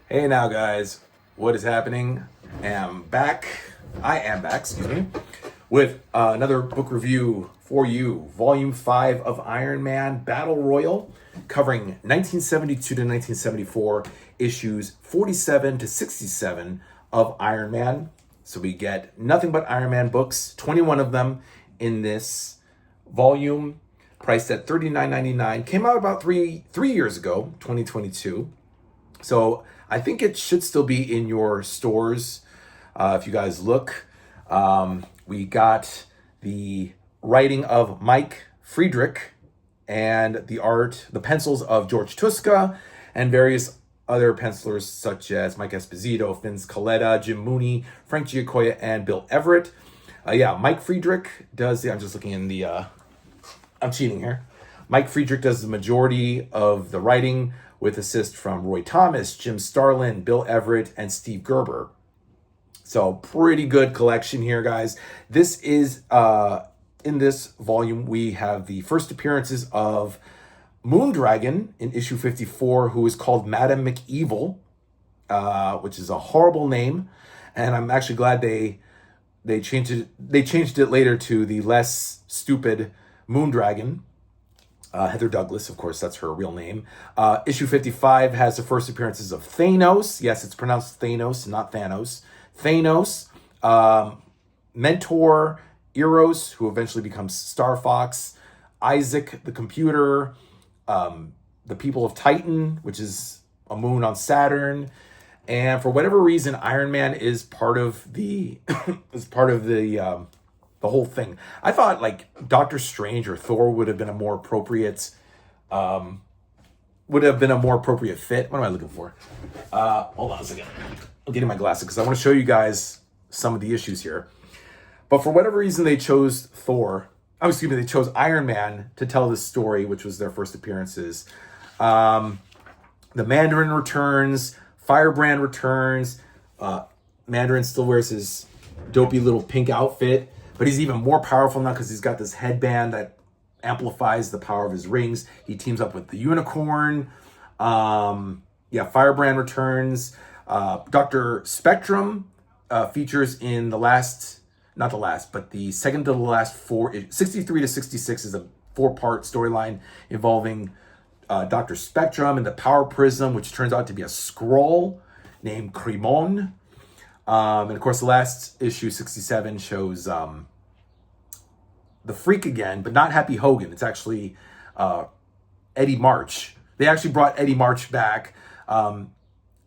Hey now, guys, what is happening? I am back, excuse me, with another book review for you. Volume 5 of Iron Man Battle Royal, covering 1972 to 1974, issues 47 to 67 of Iron Man. So we get nothing but Iron Man books, 21 of them in this volume, priced at $39.99. Came out about three years ago, 2022. So I think it should still be in your stores if you guys look. We got the writing of Mike Friedrich and the pencils of George Tuska and various other pencilers such as Mike Esposito, Vince Colletta, Jim Mooney, Frank Giacoya, and Bill Everett. Mike Friedrich does I'm just looking in the, I'm cheating here. Mike Friedrich does the majority of the writing with assist from Roy Thomas, Jim Starlin, Bill Everett, and Steve Gerber. So pretty good collection here, guys. This is, in this volume, we have the first appearances of Moondragon in issue 54, who is called Madame McEvil, which is a horrible name. And I'm actually glad they changed it. They changed it later to the less stupid Moondragon. Heather Douglas, of course, that's her real name. Issue 55 has the first appearances of Thanos. Yes, it's pronounced Thanos, not Thanos. Thanos, Mentor, Eros, who eventually becomes Star Fox, Isaac the computer, the people of Titan, which is a moon on Saturn. And for whatever reason, Iron Man is part of the the whole thing. I thought like Doctor Strange or Thor would have been a more appropriate fit. What am I looking for? Hold on a second. I'm getting my glasses because I want to show you guys some of the issues here. But for whatever reason, they chose they chose Iron Man to tell this story, which was their first appearances. The Mandarin returns, Firebrand returns. Mandarin still wears his dopey little pink outfit, but he's even more powerful now because he's got this headband that amplifies the power of his rings. He teams up with the Unicorn. Firebrand returns. Dr. Spectrum features in the second to the last 63 to 66 is a 4-part storyline involving Dr. Spectrum and the Power Prism, which turns out to be a Skrull named Cremon. And of course, the last issue, 67, shows the Freak again, but not Happy Hogan. It's actually Eddie March. They actually brought Eddie March back.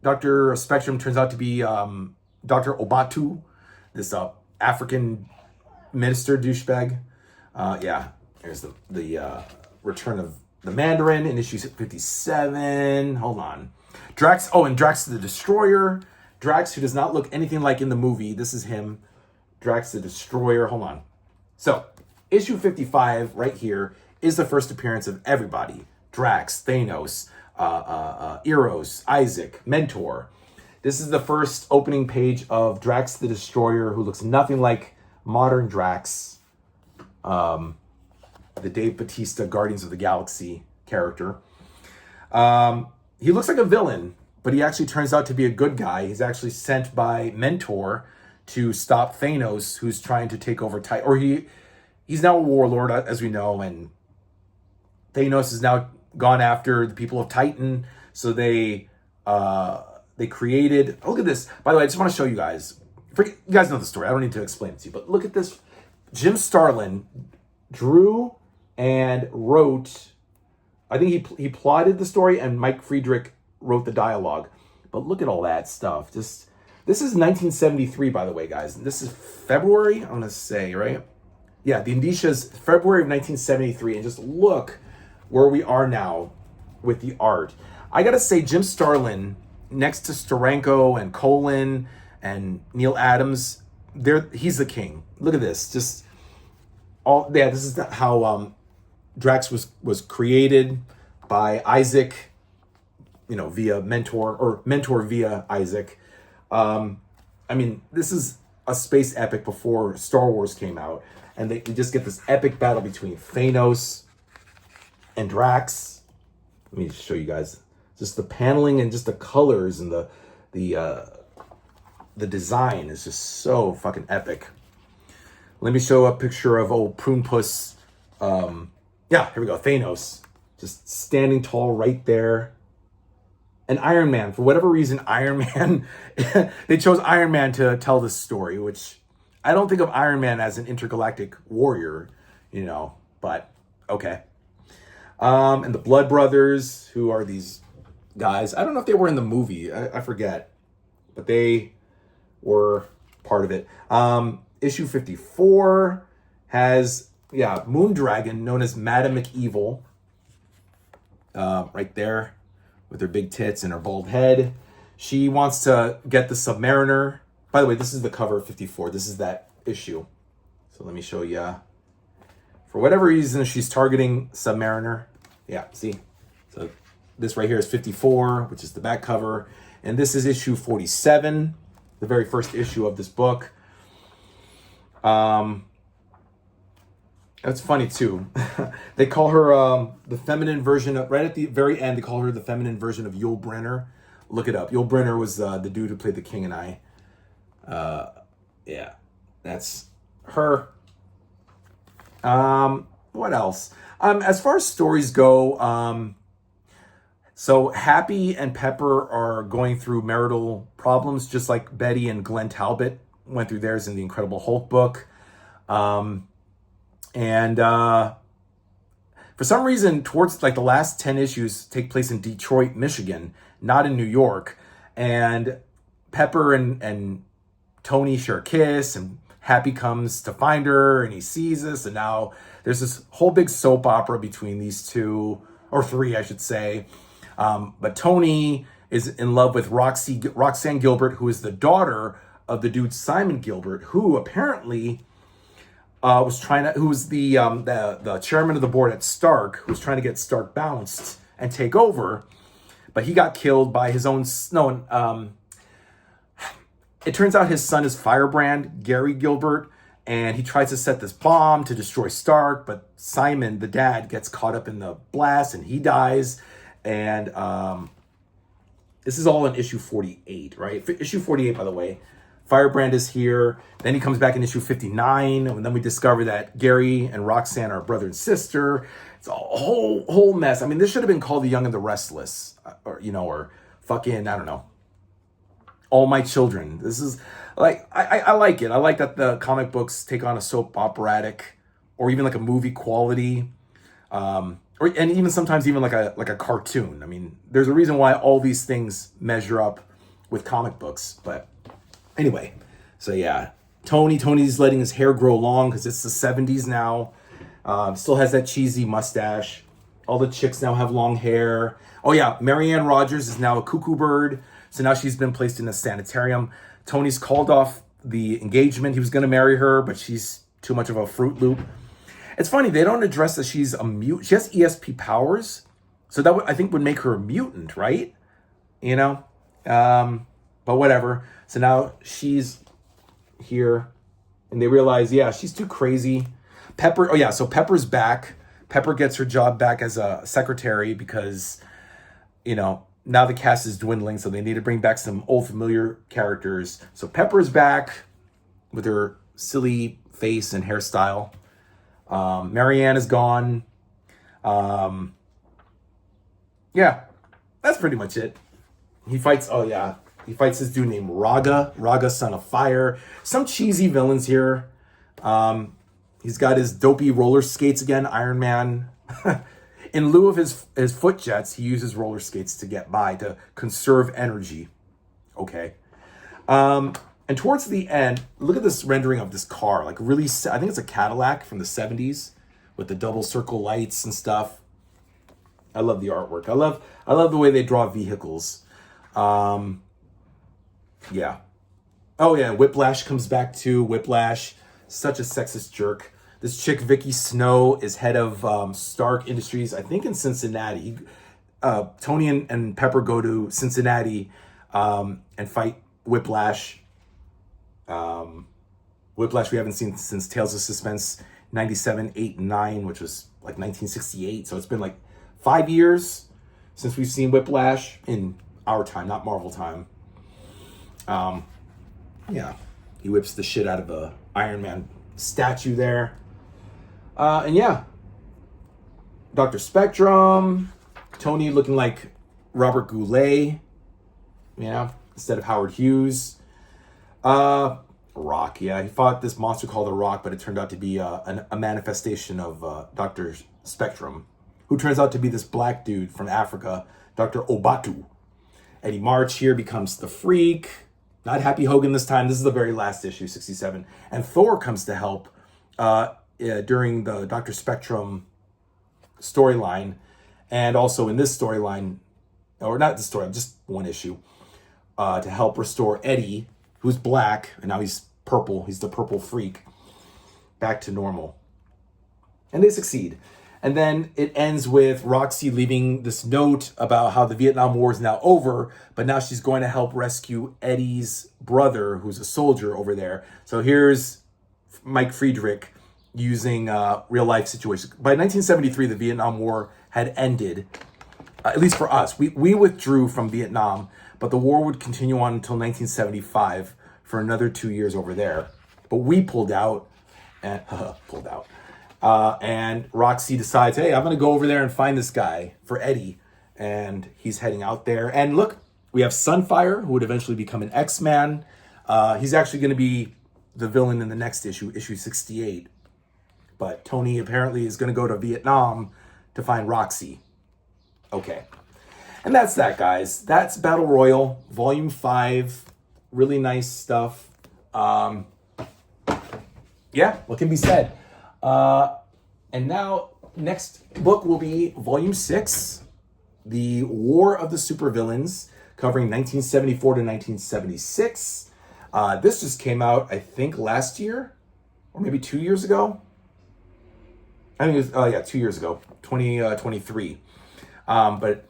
Dr. Spectrum turns out to be Dr. Obatu, this African minister douchebag. Here's the return of the Mandarin in issue 57. Hold on. Drax the Destroyer. Drax, who does not look anything like in the movie. This is him. Drax the Destroyer. Hold on. So, issue 55 right here is the first appearance of everybody. Drax, Thanos, Eros, Isaac, Mentor. This is the first opening page of Drax the Destroyer, who looks nothing like modern Drax, the Dave Bautista Guardians of the Galaxy character. He looks like a villain, but he actually turns out to be a good guy. He's actually sent by Mentor to stop Thanos, who's trying to take over Titan. Or he's now a warlord, as we know, and Thanos has now gone after the people of Titan. So they created. Look at this. By the way, I just want to show you guys. You guys know the story. I don't need to explain it to you, but look at this. Jim Starlin drew and wrote. I think he plotted the story, and Mike Friedrich wrote the dialogue. But look at all that stuff. This is 1973, by the way, guys. And this is February, I'm gonna say, right? Yeah, the Indicia's February of 1973, and just look where we are now with the art. I gotta say, Jim Starlin, next to Steranko and Colin and Neil Adams, he's the king. Look at this. This is how Drax was created by Isaac, via Mentor, or Mentor via Isaac. This is a space epic before Star Wars came out, and they just get this epic battle between Thanos and Drax. Let me show you guys Just the paneling and just the colors and the design is just so fucking epic. Let me show a picture of old Prune Puss. Yeah, here we go. Thanos just standing tall right there. And Iron Man, for whatever reason, Iron Man, they chose Iron Man to tell this story, which I don't think of Iron Man as an intergalactic warrior, but okay. And the Blood Brothers, who are these guys. I don't know if they were in the movie. I forget. But they were part of it. Issue 54 has, Moondragon, known as Madame McEvil. Right there with her big tits and her bald head. She wants to get the Submariner. By the way, this is the cover of 54. This is that issue. So let me show you. For whatever reason, she's targeting Submariner. Yeah, see? So this right here is 54, which is the back cover. And this is issue 47, the very first issue of this book. That's funny too. They call her the feminine version of, right at the very end, they call her the feminine version of Yul Brynner. Look it up. Yul Brynner was the dude who played the King and I. Yeah, that's her. What else? As far as stories go, so Happy and Pepper are going through marital problems, just like Betty and Glenn Talbot went through theirs in the Incredible Hulk book. And for some reason, towards like the last 10 issues take place in Detroit, Michigan, not in New York. And Pepper and Tony share a kiss, and Happy comes to find her, and he sees this, and now there's this whole big soap opera between these two, or three, I should say. But Tony is in love with Roxanne Gilbert, who is the daughter of the dude Simon Gilbert, who apparently who was the chairman of the board at Stark, who was trying to get Stark bounced and take over, but he got killed by his own. It turns out his son is Firebrand, Gary Gilbert, and he tries to set this bomb to destroy Stark, but Simon, the dad, gets caught up in the blast and he dies. And this is all in issue 48, right? Issue 48, by the way. Firebrand is here. Then he comes back in issue 59, and then we discover that Gary and Roxanne are brother and sister. It's a whole mess. I mean, this should have been called The Young and the Restless, or fucking, I don't know, All My Children. This is like, I like it. I like that the comic books take on a soap operatic or even like a movie quality, and even sometimes even like a cartoon. I mean, there's a reason why all these things measure up with comic books, but anyway, so yeah, Tony's letting his hair grow long because it's the 70s now. Still has that cheesy mustache. All the chicks now have long hair. Oh yeah, Marianne Rogers is now a cuckoo bird. So now she's been placed in a sanitarium. Tony's called off the engagement. He was going to marry her, but she's too much of a Fruit Loop. It's funny, they don't address that she's a mutant. She has ESP powers. So that I think would make her a mutant, right? But whatever. So now she's here, and they realize, she's too crazy. Pepper, so Pepper's back. Pepper gets her job back as a secretary because, now the cast is dwindling, so they need to bring back some old familiar characters. So Pepper's back with her silly face and hairstyle. Marianne is gone. That's pretty much it. He fights this dude named Raga, son of fire. Some cheesy villains here. He's got his dopey roller skates again, Iron Man. In lieu of his foot jets, he uses roller skates to get by, to conserve energy. Okay. And towards the end, look at this rendering of this car. Like really, I think it's a Cadillac from the 70s with the double circle lights and stuff. I love the artwork. I love the way they draw vehicles. Yeah. Oh yeah, Whiplash comes back too. Whiplash, such a sexist jerk. This chick, Vicky Snow, is head of Stark Industries, I think in Cincinnati. Tony and Pepper go to Cincinnati and fight Whiplash. Whiplash we haven't seen since Tales of Suspense 97, 8, and 9, which was like 1968. So it's been like 5 years since we've seen Whiplash in our time, not Marvel time. Yeah, he whips the shit out of a Iron Man statue there. And yeah, Dr. Spectrum, Tony looking like Robert Goulet, instead of Howard Hughes. Rock, yeah, he fought this monster called the Rock, but it turned out to be a manifestation of Dr. Spectrum, who turns out to be this black dude from Africa, Dr. Obatu. Eddie March here becomes the Freak. Not Happy Hogan this time. This is the very last issue, 67. And Thor comes to help during the Dr. Spectrum storyline. And also in this storyline, or not the story, just one issue, to help restore Eddie, who's black, and now he's purple. He's the purple Freak, back to normal. And they succeed. And then it ends with Roxy leaving this note about how the Vietnam War is now over, but now she's going to help rescue Eddie's brother, who's a soldier over there. So here's Mike Friedrich using real life situations. By 1973, the Vietnam War had ended, at least for us. We withdrew from Vietnam, but the war would continue on until 1975 for another 2 years over there. But we pulled out, and and Roxy decides, hey, I'm going to go over there and find this guy for Eddie. And he's heading out there. And look, we have Sunfire, who would eventually become an X-Man. He's actually going to be the villain in the next issue, issue 68. But Tony apparently is going to go to Vietnam to find Roxy. Okay. And that's that, guys. That's Battle Royal, Volume 5. Really nice stuff. Yeah, what can be said? And now, next book will be Volume 6, The War of the Supervillains, covering 1974 to 1976. This just came out, I think, last year, or maybe 2 years ago. I think it was, 2 years ago, 2023. But it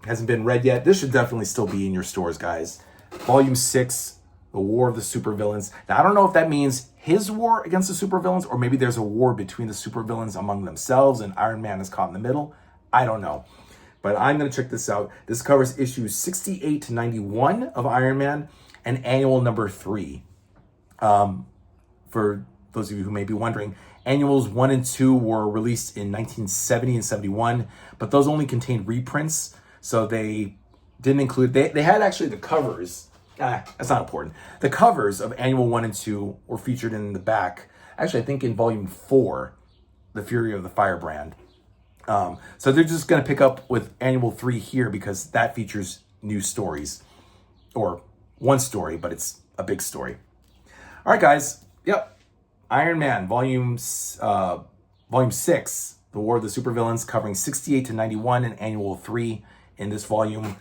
hasn't been read yet. This should definitely still be in your stores, guys. Volume 6, The War of the Supervillains. Now, I don't know if that means his war against the supervillains, or maybe there's a war between the supervillains among themselves and Iron Man is caught in the middle. I don't know. But I'm going to check this out. This covers issues 68 to 91 of Iron Man and annual number 3. For those of you who may be wondering, annuals 1 and 2 were released in 1970 and 71, but those only contained reprints, so they didn't include... They had actually the covers... that's not important. The covers of Annual 1 and 2 were featured in the back. Actually, I think in Volume 4, The Fury of the Firebrand. So they're just going to pick up with Annual 3 here because that features new stories. Or one story, but it's a big story. All right, guys. Yep. Iron Man, Volume 6, The War of the Supervillains, covering 68 to 91 and Annual 3 in this volume.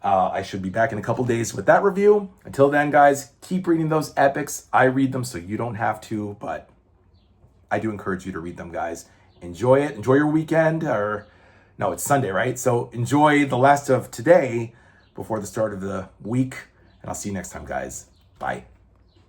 I should be back in a couple days with that review. Until then, guys, keep reading those epics. I read them so you don't have to, but I do encourage you to read them, guys. Enjoy it. Enjoy your weekend. No, it's Sunday, right? So enjoy the last of today before the start of the week. And I'll see you next time, guys. Bye.